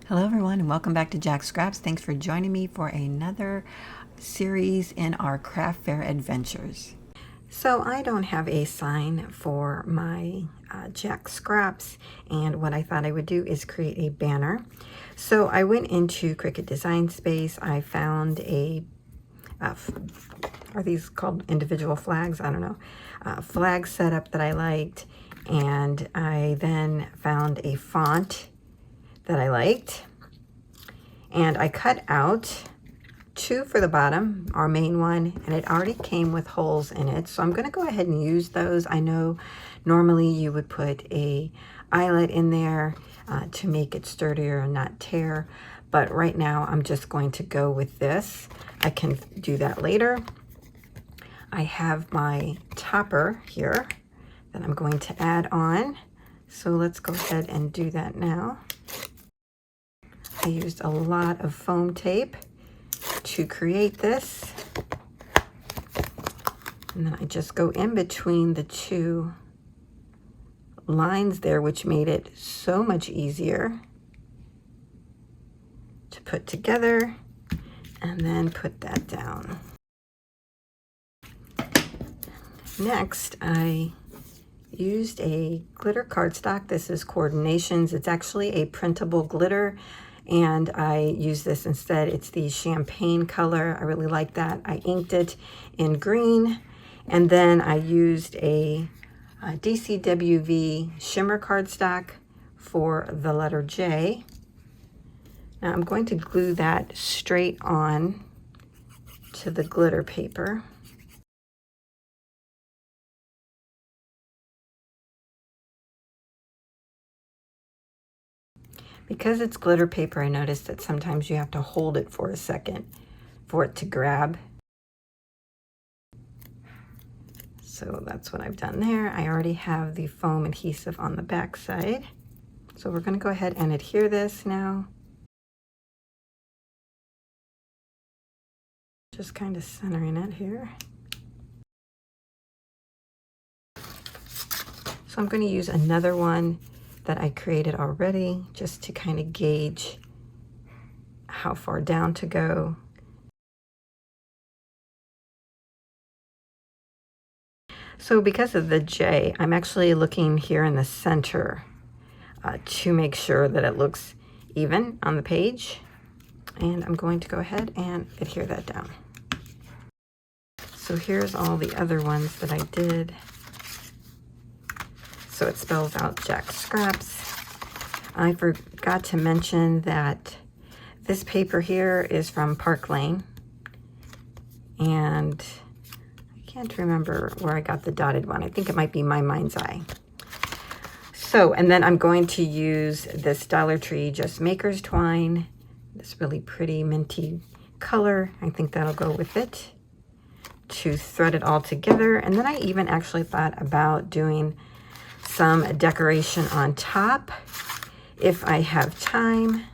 Hello everyone and welcome back to Jacqs Scraps. Thanks for joining me for another series in our craft fair adventures. So I don't have a sign for my Jacqs Scraps, and what I thought I would do is create a banner. So I went into Cricut Design Space. I found are these called individual flags? I don't know. Flag setup that I liked, and I then found a font that I liked, and I cut out two for the bottom, our main one, and it already came with holes in it, so I'm going to go ahead and use those. I know normally you would put a eyelet in there to make it sturdier and not tear, but right now I'm just going to go with this. I can do that later. I have my topper here that I'm going to add on, so let's go ahead and do that now. I used a lot of foam tape to create this, and then I just go in between the two lines there, which made it so much easier to put together, and then put that down. Next, I used a glitter cardstock. This is Coordinations. It's actually a printable glitter, and I use this instead. It's the champagne color. I really like that. I inked it in green, and then I used a DCWV shimmer cardstock for the letter J. Now I'm going to glue that straight on to the glitter paper. Because it's glitter paper, I noticed that sometimes you have to hold it for a second for it to grab. So that's what I've done there. I already have the foam adhesive on the back side. So we're going to go ahead and adhere this now. Just kind of centering it here. So I'm going to use another one that I created already, just to kind of gauge how far down to go. So because of the J, I'm actually looking here in the center to make sure that it looks even on the page. And I'm going to go ahead and adhere that down. So here's all the other ones that I did. So it spells out Jacqs Scraps. I forgot to mention that this paper here is from Park Lane, and I can't remember where I got the dotted one. I think it might be My Mind's Eye. So, and then I'm going to use this Dollar Tree Just Maker's twine, this really pretty minty color. I think that'll go with it, to thread it all together. And then I even actually thought about doing some decoration on top if I have time.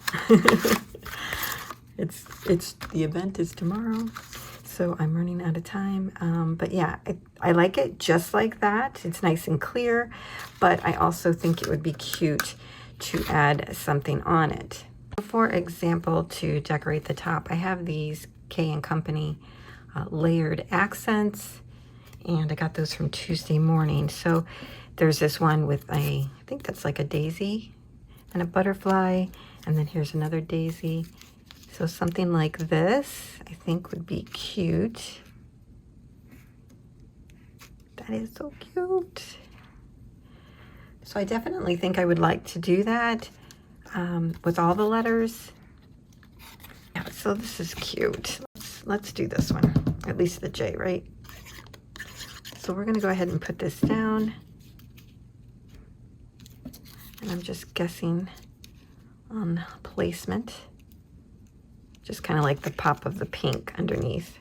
The event is tomorrow, so I'm running out of time. But yeah, I like it just like that. It's nice and clear, but I also think it would be cute to add something on it. For example, to decorate the top, I have these K & Company layered accents, and I got those from Tuesday Morning. So there's this one with I think that's like a daisy and a butterfly, and then here's another daisy. So something like this I think would be cute. That is so cute. So I definitely think I would like to do that with all the letters. Yeah, so this is cute. Let's do this one, at least the J, right? So we're going to go ahead and put this down. And I'm just guessing on placement. Just kind of like the pop of the pink underneath.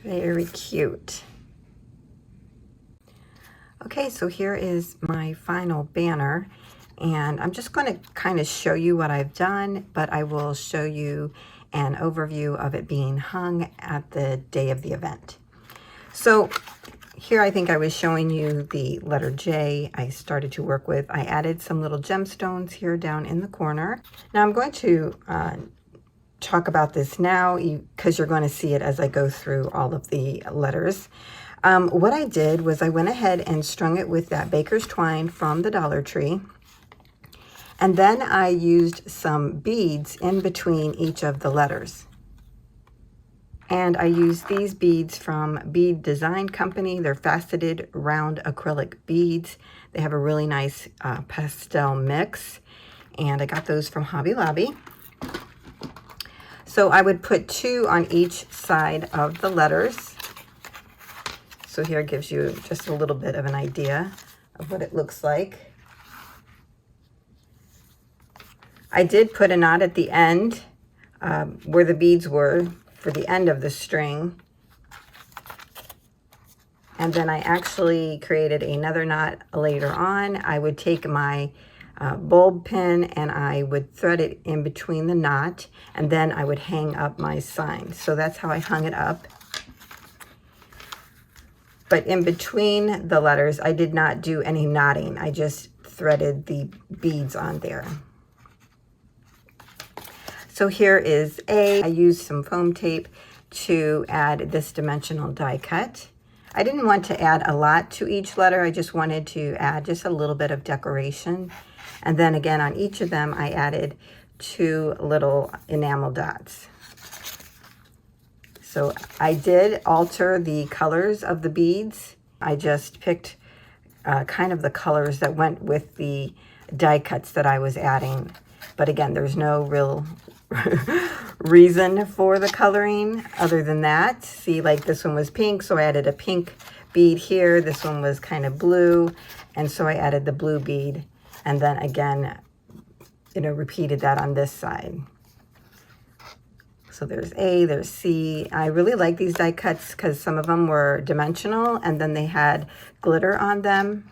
Very cute. Okay, so here is my final banner, and I'm just going to kind of show you what I've done, but I will show you an overview of it being hung at the day of the event. So here I think I was showing you the letter J I started to work with. I added some little gemstones here down in the corner. Now I'm going to talk about this now because you're going to see it as I go through all of the letters. What I did was I went ahead and strung it with that baker's twine from the Dollar Tree. And then I used some beads in between each of the letters. And I used these beads from Bead Design Company. They're faceted round acrylic beads. They have a really nice pastel mix. And I got those from Hobby Lobby. So I would put 2 on each side of the letters. So here it gives you just a little bit of an idea of what it looks like. I did put a knot at the end where the beads were for the end of the string. And then I actually created another knot later on. I would take my bulb pin and I would thread it in between the knot, and then I would hang up my sign. So that's how I hung it up. But in between the letters, I did not do any knotting. I just threaded the beads on there. So here is A. I used some foam tape to add this dimensional die cut. I didn't want to add a lot to each letter. I just wanted to add just a little bit of decoration. And then again, on each of them, I added 2 little enamel dots. So I did alter the colors of the beads. I just picked kind of the colors that went with the die cuts that I was adding. But again, there's no real reason for the coloring other than that. See, like this one was pink, so I added a pink bead here. This one was kind of blue, and so I added the blue bead. And then again, repeated that on this side. So there's A, there's C. I really like these die cuts because some of them were dimensional and then they had glitter on them.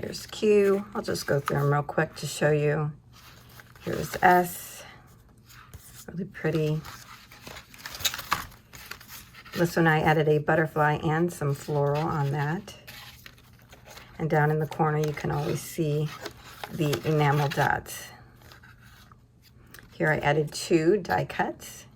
Here's Q. I'll just go through them real quick to show you. Here's S. Really pretty. This one I added a butterfly and some floral on that. And down in the corner you can always see the enamel dots. Here I added 2 die cuts.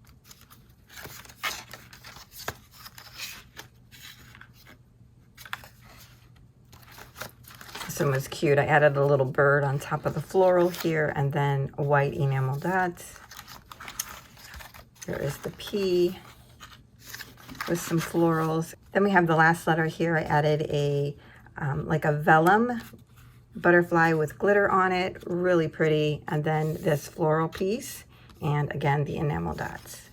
This one was cute. I added a little bird on top of the floral here and then white enamel dots. Here is the P with some florals. Then we have the last letter here. I added a like a vellum butterfly with glitter on it, really pretty, and then this floral piece, and again the enamel dots.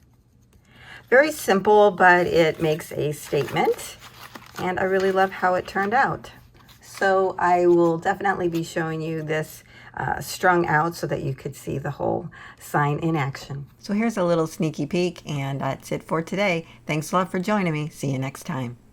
Very simple, but it makes a statement, and I really love how it turned out. So I will definitely be showing you this strung out so that you could see the whole sign in action. So here's a little sneaky peek, and that's it for today. Thanks a lot for joining me. See you next time.